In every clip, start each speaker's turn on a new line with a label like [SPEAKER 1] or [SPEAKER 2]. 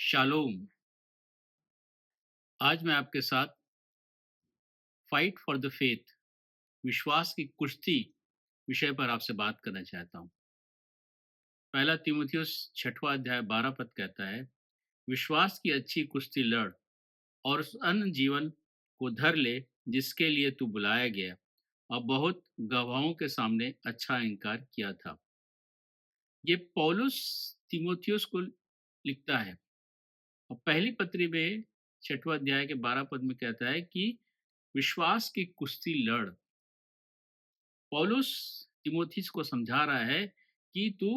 [SPEAKER 1] Shalom. आज मैं आपके साथ फाइट फॉर द फेथ, विश्वास की कुश्ती विषय पर आपसे बात करना चाहता हूँ। पहला तीमुथियुस 6वां अध्याय 12 पद कहता है, विश्वास की अच्छी कुश्ती लड़ और उस अन्य जीवन को धर ले जिसके लिए तू बुलाया गया और बहुत गवाहों के सामने अच्छा इनकार किया था। ये पौलुस तीमुथियुस को लिखता है और पहली पत्री में 6वां अध्याय के 12 पद में कहता है कि विश्वास की कुश्ती लड़। पौलुस तिमोथीस को समझा रहा है कि तू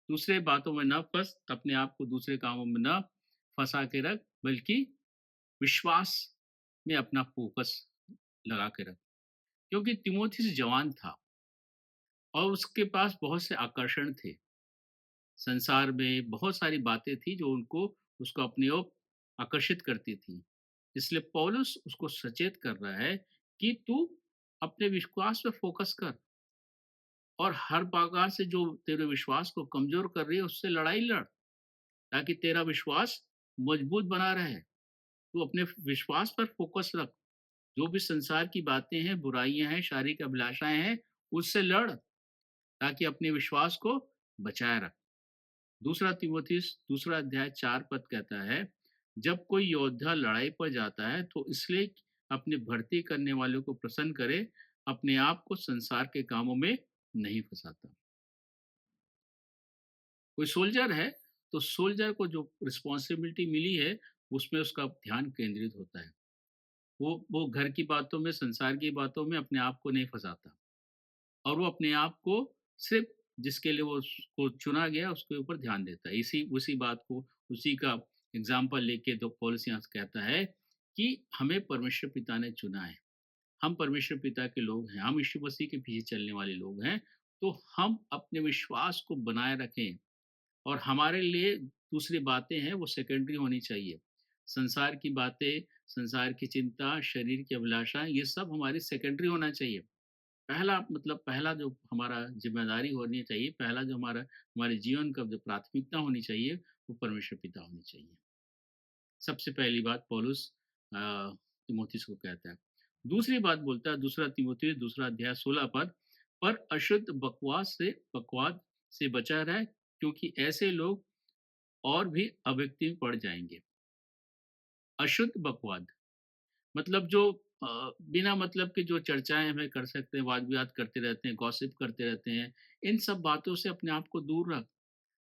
[SPEAKER 1] दूसरे बातों में न फंस, अपने आप को दूसरे कामों में न फंसा के रख, बल्कि विश्वास में अपना फोकस लगा के रख। क्योंकि तिमोथीस जवान था और उसके पास बहुत से आकर्षण थे। संसार में बहुत सारी बातें थी जो उसको अपनी ओर आकर्षित करती थी। इसलिए पौलुस उसको सचेत कर रहा है कि तू अपने विश्वास पे फोकस कर और हर प्रकार से जो तेरे विश्वास को कमजोर कर रही है उससे लड़ाई लड़, ताकि तेरा विश्वास मजबूत बना रहे। तू अपने विश्वास पर फोकस रख। जो भी संसार की बातें हैं, बुराइयां हैं, शारीरिक अभिलाषाएं हैं, उससे लड़, ताकि अपने विश्वास को बचाए रख। दूसरा तीमुथियुस 2 अध्याय 4 पद कहता है, जब कोई योद्धा लड़ाई पर जाता है तो इसलिए अपनी भर्ती करने वालों को प्रसन्न करे, अपने आप को संसार के कामों में नहीं फंसाता। कोई सोल्जर है तो सोल्जर को जो रिस्पॉन्सिबिलिटी मिली है उसमें उसका ध्यान केंद्रित होता है। वो घर की बातों में, संसार की बातों में अपने आप को नहीं फंसाता और वो अपने आप को सिर्फ जिसके लिए वो उसको चुना गया उसके ऊपर ध्यान देता है। इसी उसी बात को, उसी का एग्जाम्पल लेके तो पौलुस यहाँ कहता है कि हमें परमेश्वर पिता ने चुना है। हम परमेश्वर पिता के लोग हैं, हम यीशु मसीह के पीछे चलने वाले लोग हैं। तो हम अपने विश्वास को बनाए रखें और हमारे लिए दूसरी बातें हैं वो सेकेंडरी होनी चाहिए। संसार की बातें, संसार की चिंता, शरीर की अभिलाषा, ये सब हमारी सेकेंडरी होना चाहिए। पहला जो हमारा जिम्मेदारी होनी चाहिए, पहला जो हमारे जीवन का जो प्राथमिकता होनी चाहिए, वो परमेश्वर पिता होनी चाहिए। सबसे पहली बात पौलुस तिमोथियुस को कहता है। दूसरी बात बोलता है, दूसरा तिमोथियुस 2 अध्याय 16 पद, पर अशुद्ध बकवाद से बचा रहे, क्योंकि ऐसे लोग और भी अभक्ति में पड़ जाएंगे। अशुद्ध बकवाद मतलब जो बिना मतलब के जो चर्चाएं हमें कर सकते हैं, वाद विवाद करते रहते हैं, गॉसिप करते रहते हैं, इन सब बातों से अपने आप को दूर रख।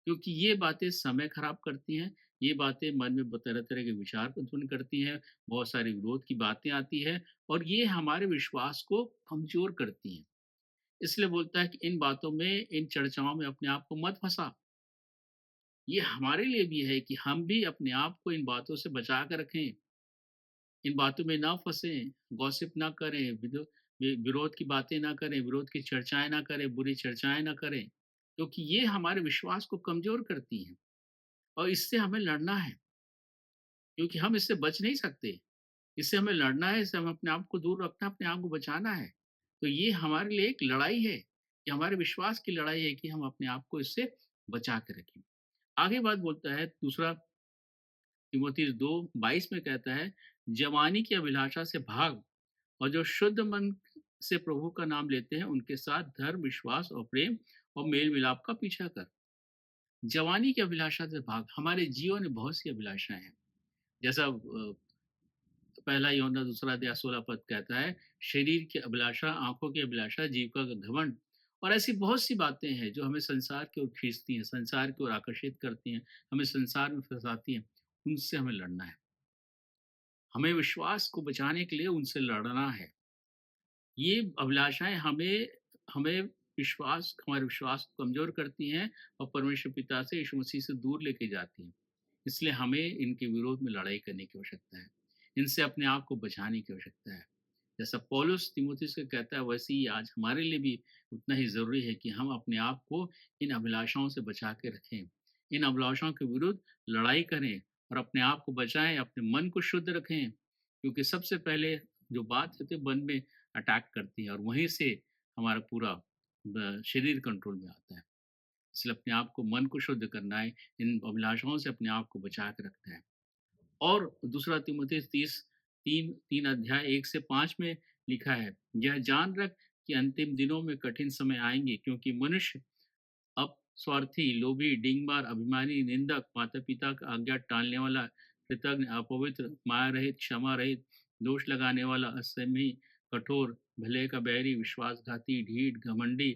[SPEAKER 1] क्योंकि ये बातें समय खराब करती हैं। ये बातें मन में तरह तरह के विचार उत्पन्न करती हैं, बहुत सारी विरोध की बातें आती है और ये हमारे विश्वास को कमजोर करती हैं। इसलिए बोलता है कि इन बातों में, इन चर्चाओं में अपने आप को मत फंसा। ये हमारे लिए भी है कि हम भी अपने आप को इन बातों से बचा कर रखें, इन बातों में ना फंसे, गॉसिप ना करें, विरोध की बातें ना करें, विरोध की चर्चाएं ना करें, बुरी चर्चाएं ना करें, क्योंकि ये हमारे विश्वास को कमजोर करती हैं और इससे हमें लड़ना है। क्योंकि हम इससे बच नहीं सकते। इससे हमें लड़ना है, इससे हमें अपने आप को दूर रखना है, अपने आप को बचाना है। तो ये हमारे लिए एक लड़ाई है, ये हमारे विश्वास की लड़ाई है कि हम अपने आप को इससे बचा के रखें। आगे बात बोलता है, दूसरा तीमुथियुस 2:22 में कहता है, जवानी की अभिलाषा से भाग और जो शुद्ध मन से प्रभु का नाम लेते हैं उनके साथ धर्म, विश्वास और प्रेम और मेल मिलाप का पीछा कर। जवानी की अभिलाषा से भाग। हमारे जीवन में बहुत सी अभिलाषाएं हैं। जैसा पहला यूहन्ना 2 अध्याय 16 पद कहता है, शरीर की अभिलाषा, आंखों की अभिलाषा, जीविका का घमंड और ऐसी बहुत सी बातें हैं जो हमें संसार की ओर खींचती हैं, संसार की ओर आकर्षित करती हैं, हमें संसार में फंसाती हैं। उनसे हमें लड़ना है। हमें विश्वास को बचाने के लिए उनसे लड़ना है। ये अभिलाषाएं हमें हमें हमारे विश्वास को कमजोर करती हैं और परमेश्वर पिता से, यीशु मसीह से दूर लेके जाती हैं। इसलिए हमें इनके विरोध में लड़ाई करने की आवश्यकता है। इनसे अपने आप को बचाने की आवश्यकता है। जैसा पौलुस तीमुथियुस को कहता है, वैसे ही आज हमारे लिए भी उतना ही ज़रूरी है कि हम अपने आप को इन अभिलाषाओं से बचा के रखें। इन अभिलाषाओं के विरुद्ध लड़ाई करें और अपने आप को बचाएँ, अपने मन को शुद्ध रखें। क्योंकि सबसे पहले जो बात होती है मन में अटैक करती है और वहीं से हमारा पूरा शरीर कंट्रोल में आता है। इसलिए अपने आप को मन को शुद्ध करना है, इन अभिलाषाओं से अपने आप को बचा के रखना है। और दूसरा तीमुथियुस 3 अध्याय 1 से 5 में लिखा है, यह जान रख कि अंतिम दिनों में कठिन समय आएँगे, क्योंकि मनुष्य अब स्वार्थी, लोभी, डिंगमार, अभिमानी, निंदक, माता-पिता का आज्ञा टालने वाला, कृतघ्न, अपवित्र, माया रहित, क्षमा रहित, दोष लगाने वाला, असंयमी, कठोर, भले का बैरी, विश्वासघाती, ढीठ, घमंडी,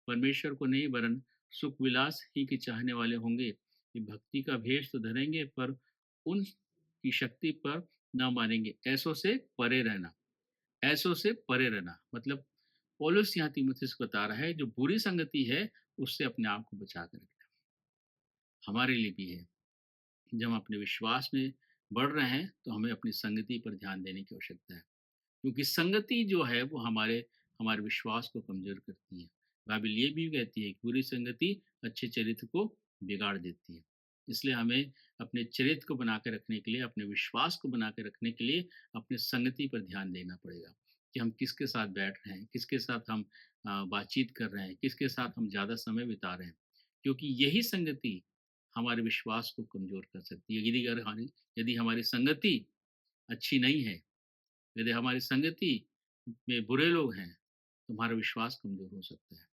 [SPEAKER 1] परमेश्वर को नहीं वरन सुख विलास ही के चाहने वाले होंगे। ये भक्ति का भेष तो धरेंगे पर उनकी शक्ति पर न मानेंगे। ऐसों से परे रहना। ऐसों से परे रहना मतलब पौलुस यहाँ तीमुथियुस को बता रहा है, जो बुरी संगति है उससे अपने आप को बचा कर रखना। हमारे लिए भी है। जब हम अपने विश्वास में बढ़ रहे हैं तो हमें अपनी संगति पर ध्यान देने की आवश्यकता है, क्योंकि संगति जो है वो हमारे हमारे विश्वास को कमजोर करती है। बाइबल ये भी कहती है कि बुरी संगति अच्छे चरित्र को बिगाड़ देती है। इसलिए हमें अपने चरित्र को बना के रखने के लिए, अपने विश्वास को बना के रखने के लिए अपनी संगति पर ध्यान देना पड़ेगा कि हम किसके साथ बैठ रहे हैं, किसके साथ हम बातचीत कर रहे हैं, किसके साथ हम ज़्यादा समय बिता रहे हैं, क्योंकि यही संगति हमारे विश्वास को कमजोर कर सकती है। यदि हमारी संगति अच्छी नहीं है, यदि हमारी संगति में बुरे लोग हैं, तो हमारा विश्वास कमज़ोर हो सकता है।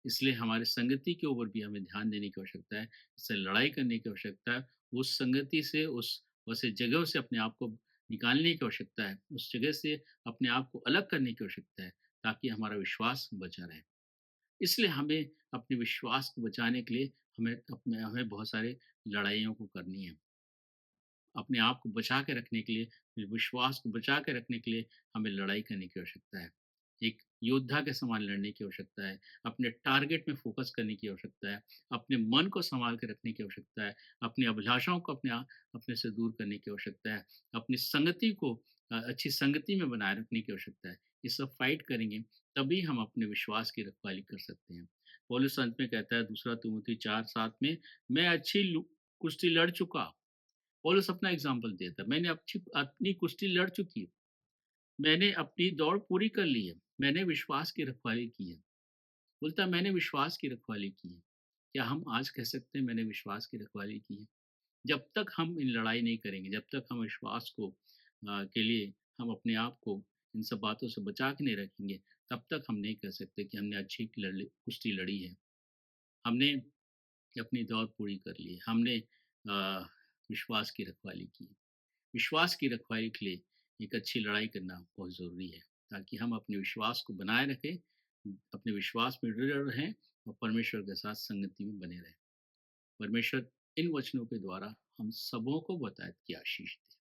[SPEAKER 1] इसलिए हमारी संगति के ऊपर भी हमें ध्यान देने की आवश्यकता है, इससे लड़ाई करने की आवश्यकता है, उस संगति से, उस वैसे जगहों से अपने आप को निकालने की आवश्यकता है, उस जगह से अपने आप को अलग करने की आवश्यकता है, ताकि हमारा विश्वास बचा रहे। इसलिए हमें अपने विश्वास को बचाने के लिए हमें बहुत सारे लड़ाइयों को करनी है। अपने आप को बचा के रखने के लिए, विश्वास को बचा के रखने के लिए हमें लड़ाई करने की आवश्यकता है। एक योद्धा के समान लड़ने की आवश्यकता है, अपने टारगेट में फ़ोकस करने की आवश्यकता है, अपने मन को सँभाल के रखने की आवश्यकता है, अपनी अभिलाषाओं को अपने से दूर करने की आवश्यकता है, अपनी संगति को अच्छी संगति में बनाए रखने की आवश्यकता है। ये सब फ़ाइट करेंगे, तभी हम अपने विश्वास की रखवाली कर सकते हैं। पौलुस अंत में कहता है दूसरा तीमुथी 4:7 में, मैं अच्छी कुश्ती लड़ चुका। पौलुस अपना एग्जाम्पल देता है, मैंने अपनी कुश्ती लड़ चुकी है, मैंने अपनी दौड़ पूरी कर ली है, मैंने विश्वास की रखवाली की है। बोलता है मैंने विश्वास की रखवाली की है। क्या हम आज कह सकते हैं मैंने विश्वास की रखवाली की है? जब तक हम इन लड़ाई नहीं करेंगे, जब तक हम विश्वास को के लिए हम अपने आप को इन सब बातों से बचा के नहीं रखेंगे, तब तक हम नहीं कह सकते कि हमने अच्छी कुश्ती लड़ी है, हमने अपनी दौड़ पूरी कर ली है, हमने विश्वास की रखवाली की है। विश्वास की रखवाली के लिए एक अच्छी लड़ाई करना बहुत ज़रूरी है, ताकि हम अपने विश्वास को बनाए रखें, अपने विश्वास में दृढ़ रहें और परमेश्वर के साथ संगति में बने रहें। परमेश्वर इन वचनों के द्वारा हम सबों को बताए कि आशीष दे।